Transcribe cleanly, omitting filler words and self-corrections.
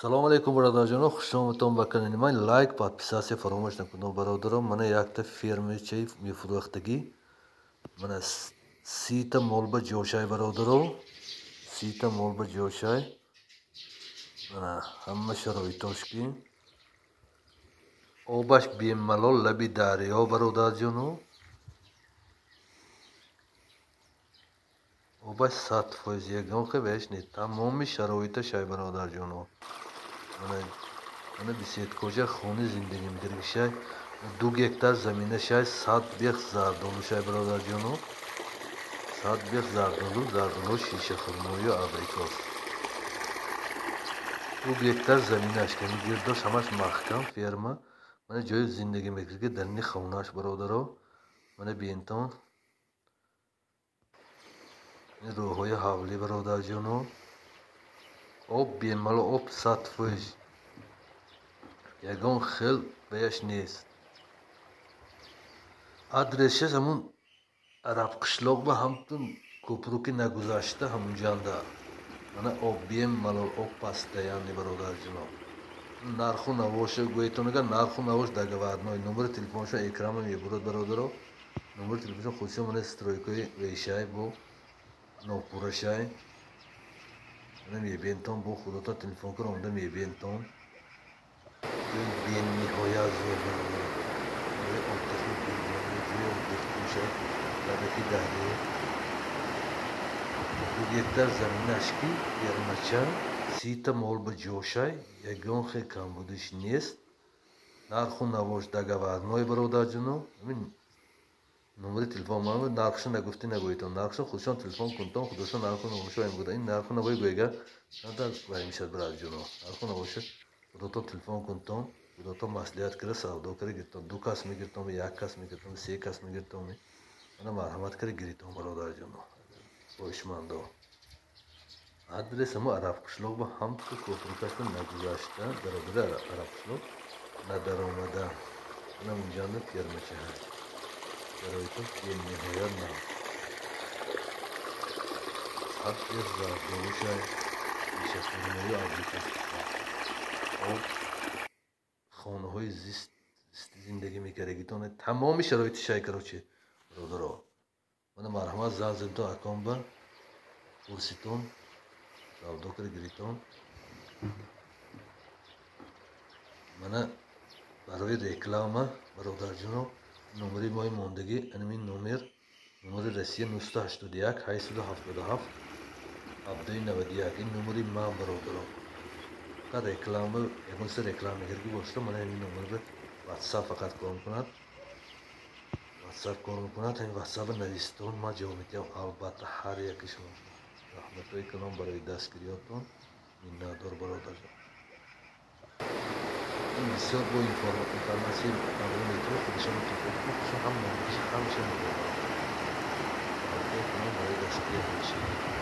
Салом алейкум, бародарҷоно, хушомадтон ба канали ман. Лайк, подписация фаромӯш накунед бародарон. Мана якта фермачаи мефурӯхтагӣ. Мана 30 та молба ҷошай бародарон. 30 та молба ҷошай. Мана ҳама шароитош ки. Обаш бемалол лаби дарё бародарҷоно. Обаш 100% ягон хебеш не. Тамоми шароиташ ай бародарҷоно. Мана беседкоҷа хони зиндагӣ мекардгишай. 2 гектар заминашай 100 бех зардолушай бародарҷоно. 100 бех зардолу шишахурмою абрикос. 2 гектар заминаш ками гирдош ҳамаш маҳкам ферма. Мана ҷои зиндагӣ мекард дар ини хонааш бародаро. Мана бинтон ин роҳҳои ҳавлӣ бародарҷоно. Об бемалол, об 100%. Ягон хел беяш нест. Адресаш ҳамун арабқишлоқ ба ҳамтун кӯпруки нагузашта ҳамунҷанда. Мана об бемалол, об пастаяни бародарҷоно. Нарху навоша гӯятон агар нарху навош дагаварной номери телефоншон экрана мебурад бародаро. Номери телефоншон худшон мана стройкои вешай бо нопурашай. Мана мебинтон бо худотон телефон кар омада мебинтон. бениҳоя зӯр бародаро. Отахи бемалол ҷои отахи лабаки дарё. 2 гектар заминаш ки фермача 30 та молба ҷошай. Ягон хел камбудиш нест. Нарху навош дагаварной бародарҷоно. номери телефон ман нархшон нагуфти нагӯитон. нархшон худшон телефон кунтон худошон нарху навоша ин буда. Ин нарху навои гӯяга нада вай мешад бародарҷоно. Нарху навоша худотон телефон кунтон. худотон маслиҳат кара савдо кара гиртон. 2 кас мегиртон, 1 кас мегиртон, 3 кас мегиртон. Мана марҳамат кара гиритон бародарҷоно. Хоҳишмандо. Адрес ҳамо арабқишлоқ ба ҳамту кӯпрукашон нагузашта. Даробари арабқишлоқ надаромада. Мана мунҷанда фермача ҳаст. شرایطش بی‌نهایت نه. صد یک زردالوش نشستنی آبریکاست. آب خانه های زیست زندگی میکردگیتونه تمامی شرایط شایکروچه برادرها. من مرحمت زنزنتو اکام با پرسیتون سودا کر گریتون. من برای رکلام برادر جونو номери мои мондагӣ анмин номери россия 981 877 1791 ин номери ман бародаро. фақат реклама ягон се реклама мекард ки бошта мана ин номери ватсап фақат кор мекунад. ватсап кор мекунад. ин ватсапа навистон ма ҷавоб медиҳам албатта ҳар яки шумо. раҳматҳои калом барои дастгириётон миннатдор бародарҷон. بسیار با اینفورماسی مقام میتونه خودشون هم نمیشه همشه میکنه. برای دستگیر میشه.